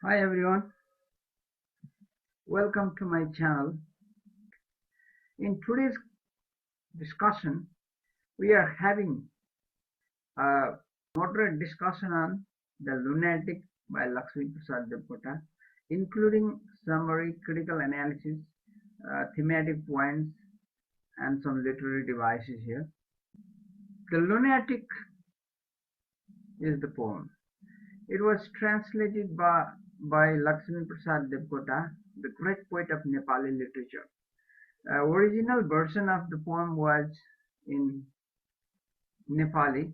Hi everyone, welcome to my channel. In today's discussion, we are having a moderate discussion on The Lunatic by Laxmi Prasad Devkota, including summary, critical analysis, thematic points, and some literary devices here. The Lunatic is the poem. It was translated by Laxmi Prasad Devkota, the great poet of Nepali literature. Original version of the poem was in Nepali.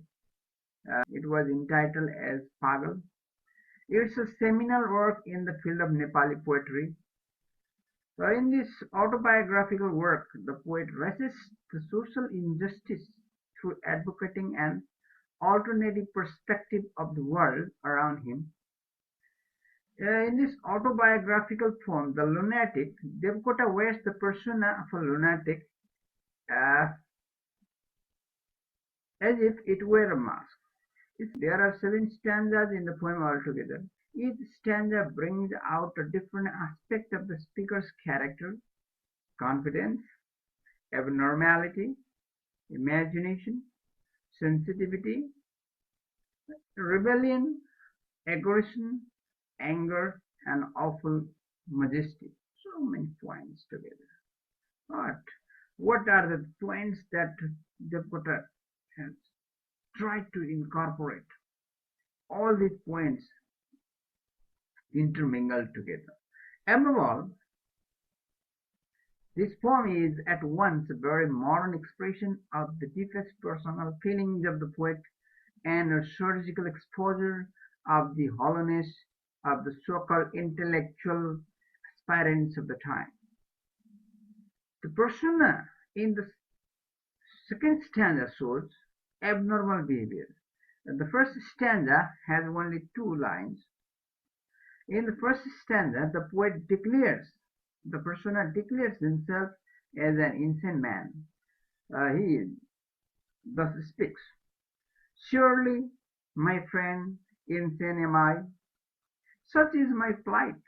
It was entitled as Pagal. It's a seminal work in the field of Nepali poetry. So in this autobiographical work, the poet resists the social injustice through advocating an alternative perspective of the world around him. In this autobiographical poem, The Lunatic, Devkota wears the persona of a lunatic uh, as if it were a mask. There are 7 stanzas in the poem altogether. Each stanza brings out a different aspect of the speaker's character: confidence, abnormality, imagination, sensitivity, rebellion, aggression, anger, and awful majesty. So many points together. But what are the points that Devkota has tried to incorporate? All these points intermingled together. Above all, this poem is at once a very modern expression of the deepest personal feelings of the poet and a surgical exposure of the hollowness of the so-called intellectual aspirants of the time. The persona in the second stanza shows abnormal behavior. The first stanza has only 2 lines. In the first stanza, the poet the persona declares himself as an insane man. He thus speaks: "Surely, my friend, insane am I. Such is my plight."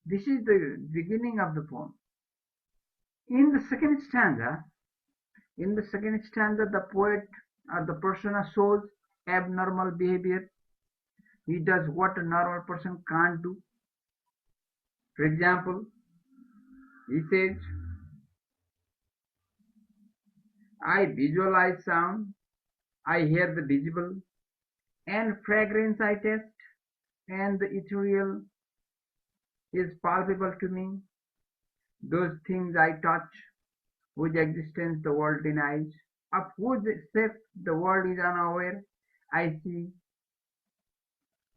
This is the beginning of the poem. In the second stanza, the poet or the persona shows abnormal behavior. He does what a normal person can't do. For example, he says, "I visualize sound, I hear the visible, and fragrance I taste, and the ethereal is palpable to me. Those things I touch, whose existence the world denies, of whose effect the world is unaware, I see.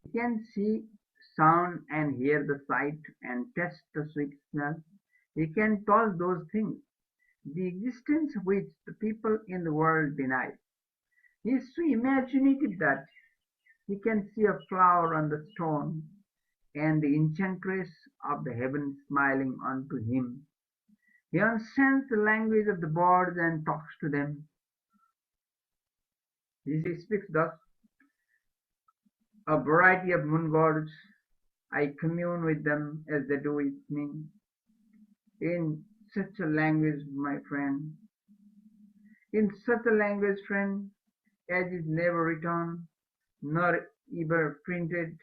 He can see sound and hear the sight and taste the sweet smell. He can touch those things, the existence which the people in the world deny. He is so imaginative that he can see a flower on the stone and the enchantress of the heaven smiling unto him. He understands the language of the birds and talks to them." He speaks thus: "A variety of moon gods, I commune with them as they do with me, in such a language, my friend, in such a language, friend, as is never written, nor ever printed,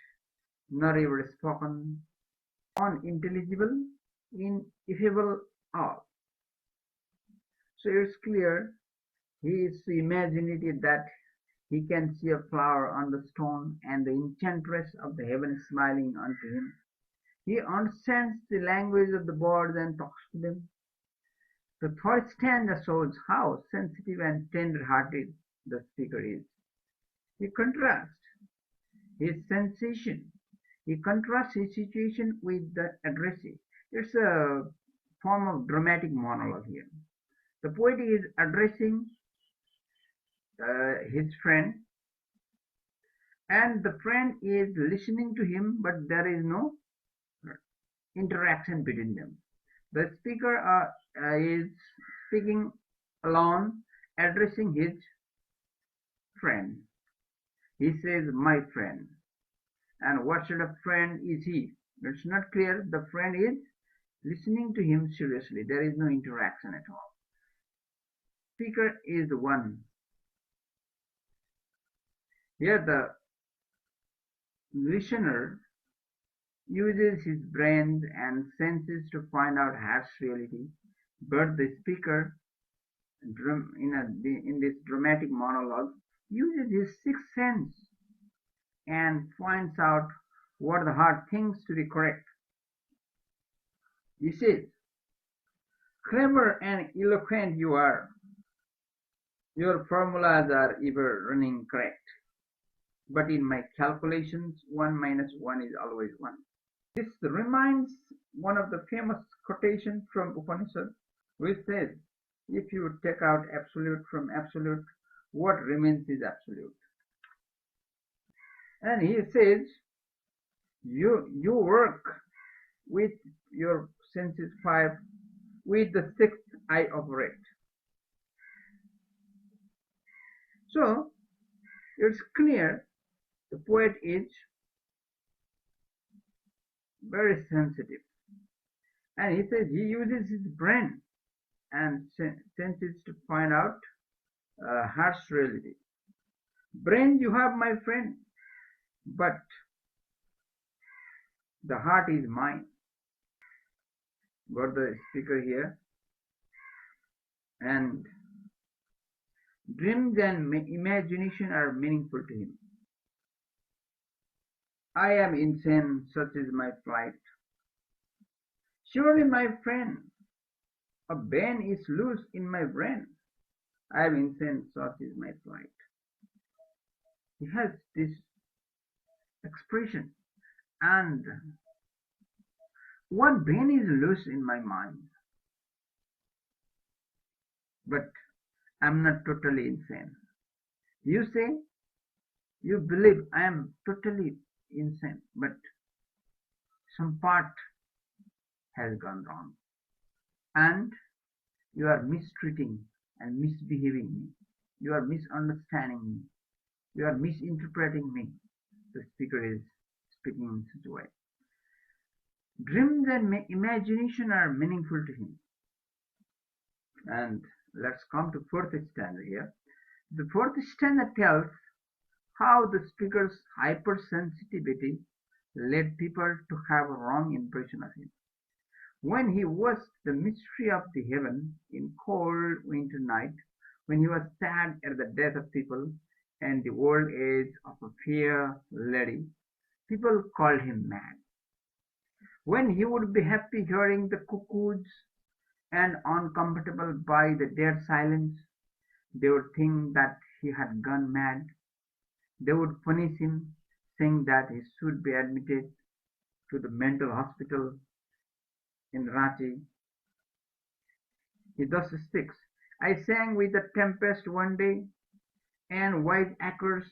nor ever spoken, unintelligible, ineffable all." So it's clear he is so imaginative that he can see a flower on the stone and the enchantress of the heaven smiling unto him. He understands the language of the birds and talks to them. The third stanza shows how sensitive and tender-hearted the speaker is. He contrasts his sensation. He contrasts his situation with the addressee. It's a form of dramatic monologue here. The poet is addressing his friend, and the friend is listening to him, but there is no interaction between them. The speaker is speaking alone, addressing his friend. He says, "My friend." And what sort of friend is he? It's not clear. The friend is listening to him seriously. There is no interaction at all. Speaker is the one. Here the listener uses his brain and senses to find out harsh reality, but the speaker in this dramatic monologue uses his sixth sense and finds out what the heart thinks to be correct. He says, clever and eloquent you are. Your formulas are ever running correct. But in my calculations, 1 minus 1 is always 1. This reminds one of the famous quotations from Upanishad, which says, if you take out absolute from absolute, what remains is absolute. And he says, you work with your senses 5, with the 6th I operate. So, it's clear the poet is very sensitive. And he says he uses his brain and senses to find out harsh reality. Brain you have, my friend, but the heart is mine. Got the speaker here. And dreams and imagination are meaningful to him. I am insane, such is my plight. Surely, my friend, a vein is loose in my brain. I am insane, such is my plight. He has this expression, and one vein is loose in my mind. But I'm not totally insane. You say, you believe I am totally insane, but some part has gone wrong. And you are mistreating and misbehaving me. You are misunderstanding me. You are misinterpreting me. The speaker is speaking in such a way. Dreams and imagination are meaningful to him. And let's come to fourth stanza here. The fourth stanza tells how the speaker's hypersensitivity led people to have a wrong impression of him. When he watched the mystery of the heaven in cold winter night, when he was sad at the death of people and the old age of a fair lady, people called him mad. When he would be happy hearing the cuckoos and uncomfortable by the dead silence, they would think that he had gone mad. They would punish him, saying that he should be admitted to the mental hospital in Ranchi. He thus speaks, I sang with the tempest one day, and wise acres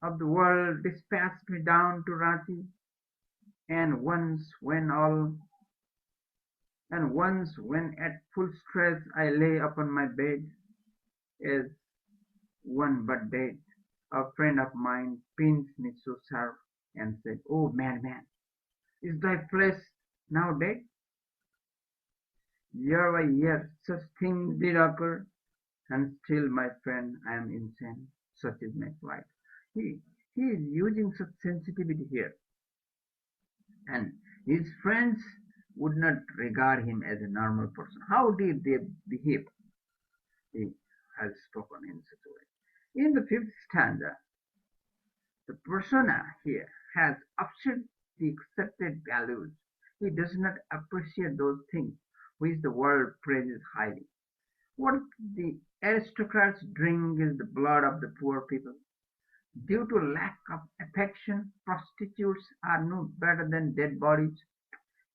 of the world dispatched me down to Ranchi, and once when at full stress I lay upon my bed, as one but dead, a friend of mine pinned me so sharp and said, oh madman, is thy flesh now dead? Year by year such things did occur, and still, my friend, I am insane. Such is my plight. He is using such sensitivity here, and his friends would not regard him as a normal person. How did they behave? He has spoken in such a way. In the fifth stanza, the persona here has upset the accepted values. He does not appreciate those things which the world praises highly. What the aristocrats drink is the blood of the poor people. Due to lack of affection, prostitutes are no better than dead bodies.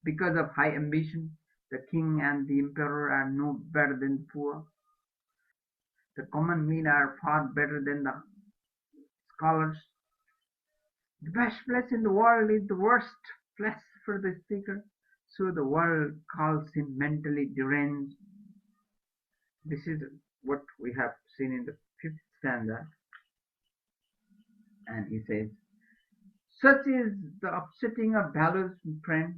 Because of high ambition, the king and the emperor are no better than the poor. The common men are far better than the scholars. The best place in the world is the worst place for the speaker, so the world calls him mentally deranged. This is what we have seen in the fifth stanza. And he says, Such is the upsetting of values, friend.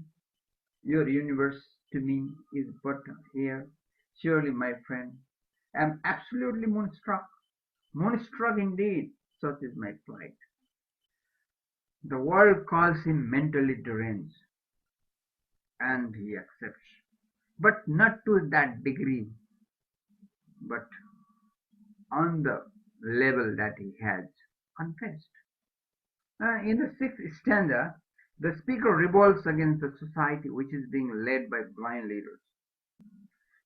Your universe to me is but here. Surely, my friend, I am absolutely moonstruck. Moonstruck indeed, such is my plight. The world calls him mentally deranged, and he accepts. But not to that degree, but on the level that he has confessed. In the sixth stanza, the speaker revolts against the society which is being led by blind leaders.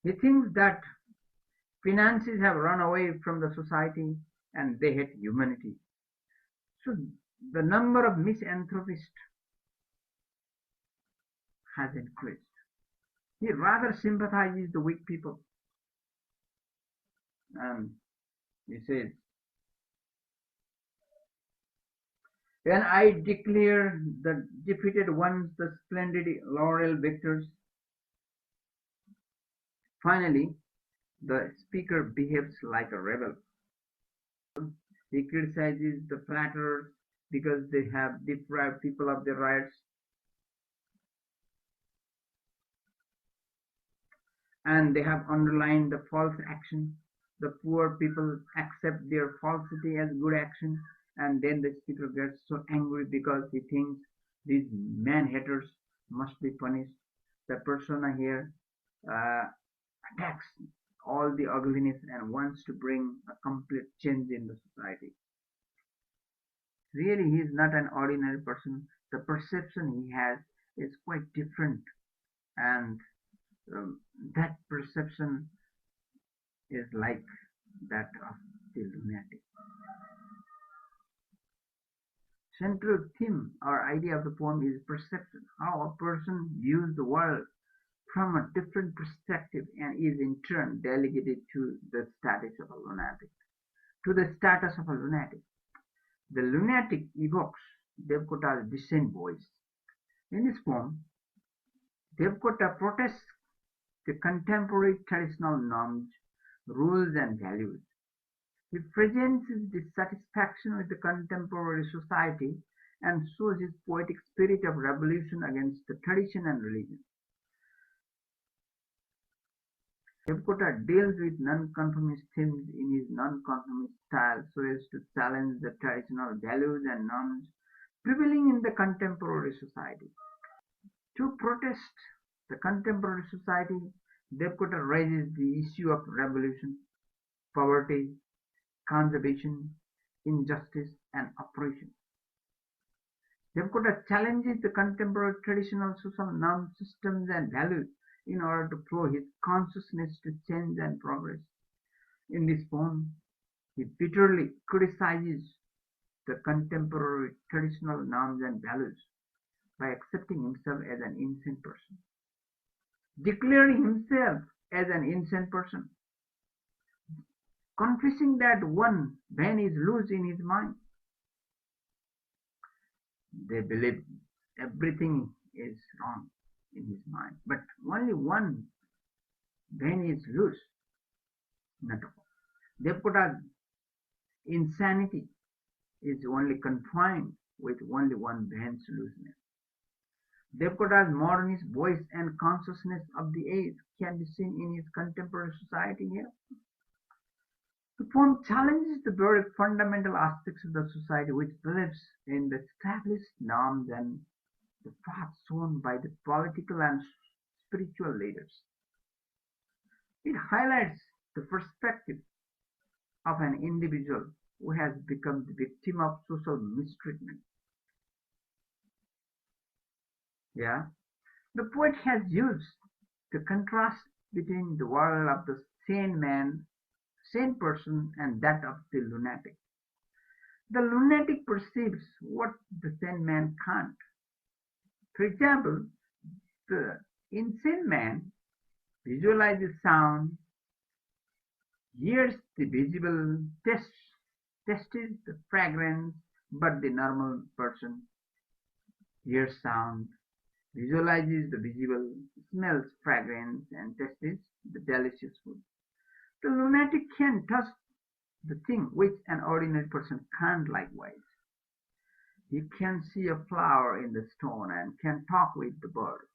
He thinks that finances have run away from the society and they hate humanity. So the number of misanthropists has increased. He rather sympathizes the weak people. And he says, when I declare the defeated ones the splendid laurel victors, finally the speaker behaves like a rebel. He criticizes the flatterers because they have deprived people of their rights, and they have underlined the false action. The poor people accept their falsity as good action, and then the speaker gets so angry because he thinks these man-haters must be punished. The persona here uh, attacks all the ugliness and wants to bring a complete change in the society. Really, he is not an ordinary person. The perception he has is quite different, and um, that perception is like that of the lunatic. Central theme or idea of the poem is perception, how a person views the world from a different perspective and is in turn delegated to the status of a lunatic. To the status of a lunatic. The lunatic evokes Devkota's dissent voice. In this poem, Devkota protests the contemporary traditional norms, rules and values. He presents his dissatisfaction with the contemporary society and shows his poetic spirit of revolution against the tradition and religion. Devkota deals with nonconformist themes in his nonconformist style so as to challenge the traditional values and norms prevailing in the contemporary society. To protest the contemporary society, Devkota raises the issue of revolution, poverty, conservation, injustice, and oppression. Devkota challenges the contemporary traditional social norms, systems, and values in order to flow his consciousness to change and progress. In this poem, he bitterly criticizes the contemporary traditional norms and values by accepting himself as an insane person, declaring himself as an insane person, confessing that one man is loose in his mind. They believe everything is wrong in his mind, but only one man is loose. Not all. Devkota's insanity is only confined with only one man's looseness. Devkota's modernist voice and consciousness of the age can be seen in his contemporary society here. The poem challenges the very fundamental aspects of the society which believes in the established norms and the path shown by the political and spiritual leaders. It highlights the perspective of an individual who has become the victim of social mistreatment. Yeah, the poet has used the contrast between the world of the sane man, sane person, and that of the lunatic. The lunatic perceives what the sane man can't. For example, the insane man visualizes sound, hears the visible, tastes the fragrance, but the normal person hears sound, visualizes the visible, smells fragrance, and tastes the delicious food. The lunatic can touch the thing which an ordinary person can't likewise. He can see a flower in the stone and can talk with the bird.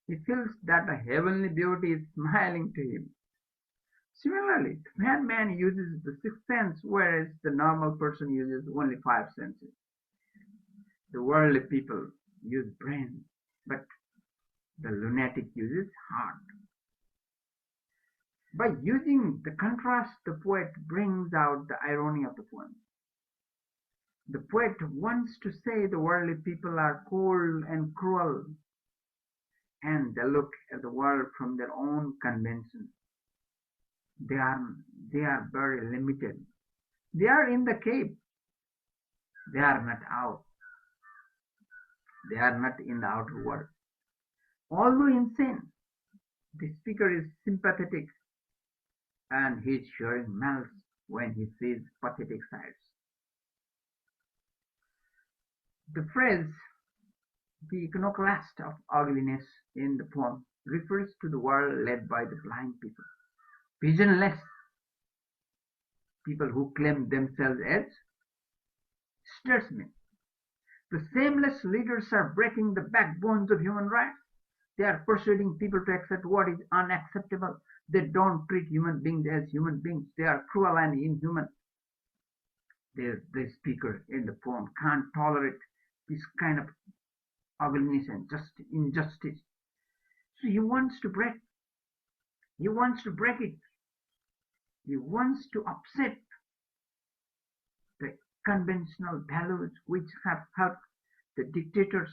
He feels that the heavenly beauty is smiling to him. Similarly, the madman uses the sixth sense, whereas the normal person uses only five senses. The worldly people use brain, but the lunatic uses heart. By using the contrast, the poet brings out the irony of the poem. The poet wants to say the worldly people are cold and cruel, and they look at the world from their own conventions. They are, they are very limited. They are in the cave. They are not out. They are not in the outer world. Although insane, the speaker is sympathetic and his hearing melts when he sees pathetic sights. The phrase "the iconoclast of ugliness" in the poem refers to the world led by the blind people, visionless people who claim themselves as statesmen. The shameless leaders are breaking the backbones of human rights. They are persuading people to accept what is unacceptable. They don't treat human beings as human beings. They are cruel and inhuman. The speaker in the poem can't tolerate this kind of ugliness and injustice. So he wants to break. He wants to break it. He wants to upset the conventional values which have helped the dictators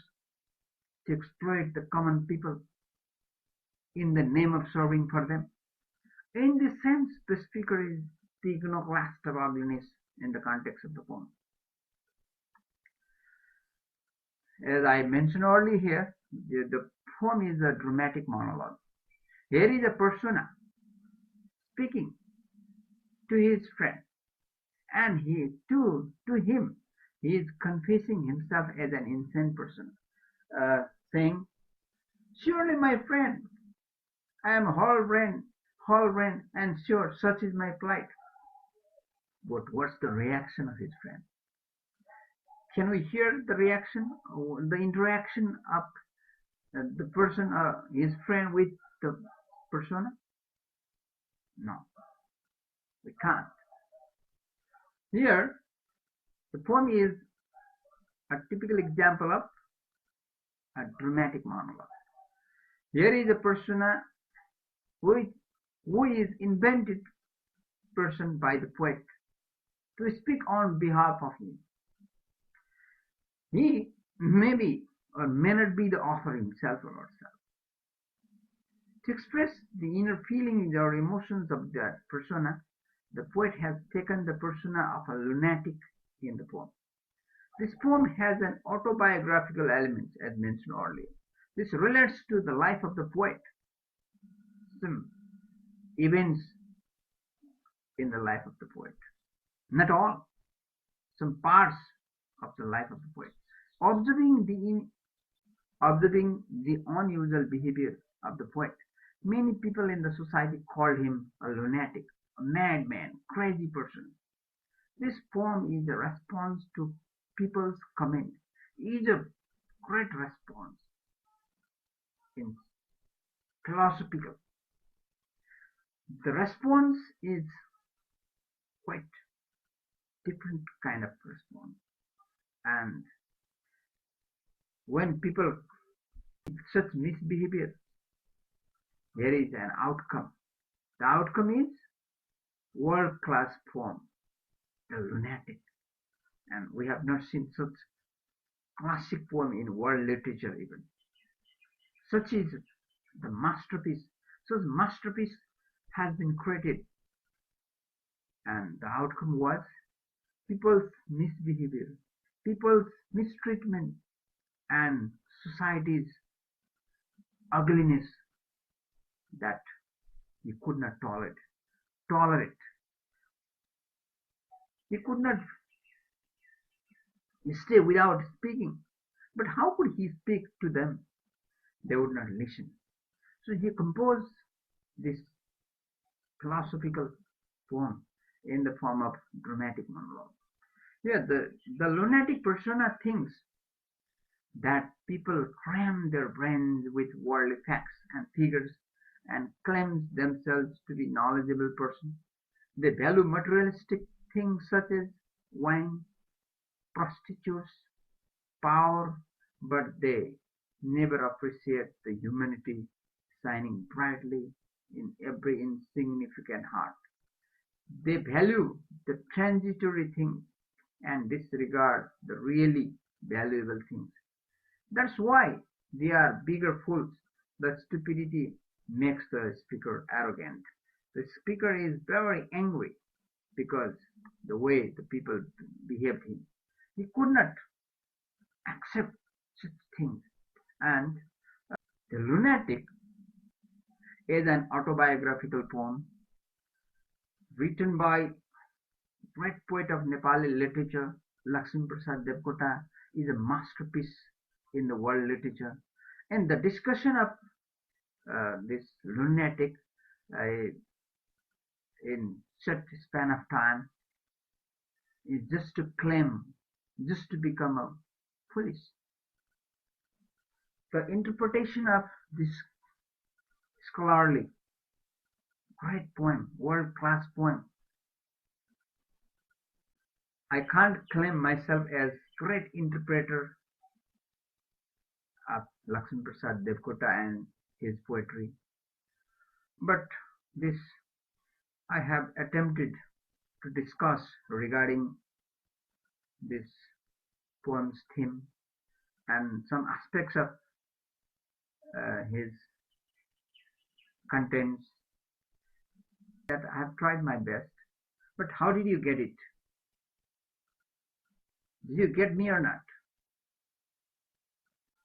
to exploit the common people in the name of serving for them. In this sense, the speaker is the iconoclast of ugliness in the context of the poem. As I mentioned earlier here, the poem is a dramatic monologue. Here is a persona speaking to his friend, and to him he is confessing himself as an insane person, saying, "Surely, my friend, I am whole-brained, and sure such is my plight." But what's the reaction of his friend? Can we hear the reaction, the interaction of the person, his friend with the persona? No, we can't. Here, the poem is a typical example of a dramatic monologue. Here is a persona who is invented person by the poet to speak on behalf of him. He may be or may not be the author himself or herself. To express the inner feelings or emotions of that persona, the poet has taken the persona of a lunatic in the poem. This poem has an autobiographical element, as mentioned earlier. This relates to the life of the poet, some events in the life of the poet. Not all, some parts of the life of the poet. Observing the unusual behavior of the poet, many people in the society called him a lunatic, a madman, crazy person. This poem is a response to people's comment. It is a great response in philosophical. The response is quite different kind of response. And when people such misbehavior, there is an outcome. The outcome is world-class poem, The Lunatic. And we have not seen such classic poem in world literature even. Such is the masterpiece. Such masterpiece has been created. And the outcome was people's misbehavior, people's mistreatment, and society's ugliness that he could not tolerate. He could not stay without speaking. But how could he speak to them? They would not listen. So he composed this philosophical poem in the form of dramatic monologue. Yeah, the lunatic persona thinks that people cram their brains with worldly facts and figures and claim themselves to be knowledgeable person. They value materialistic things such as wine, prostitutes, power, but they never appreciate the humanity shining brightly in every insignificant heart. They value the transitory things and disregard the really valuable things. That's why they are bigger fools. The stupidity makes the speaker arrogant. The speaker is very angry because the way the people behaved him. He could not accept such things. And The Lunatic is an autobiographical poem written by great poet of Nepali literature, Laxmi Prasad Devkota, is a masterpiece in the world literature. And the discussion of this lunatic uh, in such a span of time is just to claim, just to become a police. The interpretation of this scholarly, great poem, world-class poem. I can't claim myself as great interpreter of Laxmi Prasad Devkota and his poetry, but this I have attempted to discuss regarding this poem's theme and some aspects of his contents that I have tried my best. But how did you get it? Did you get me or not?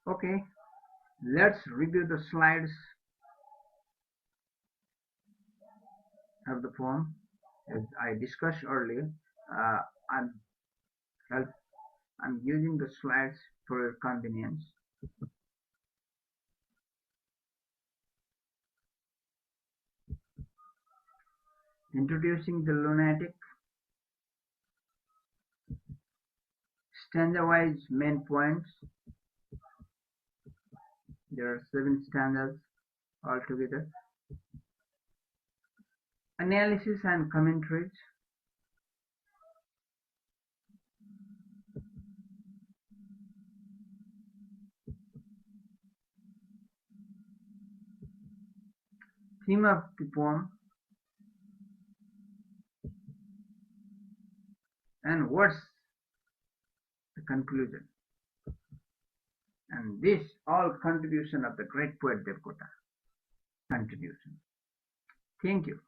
Okay, let's review the slides of the poem. As I discussed earlier, uh, I'm I'm using the slides for your convenience. Introducing the Lunatic, stanza-wise main points. There are 7 stanzas altogether. Analysis and commentaries. Theme of the poem. And what's the conclusion? And this all contribution of the great poet Devkota. Contribution. Thank you.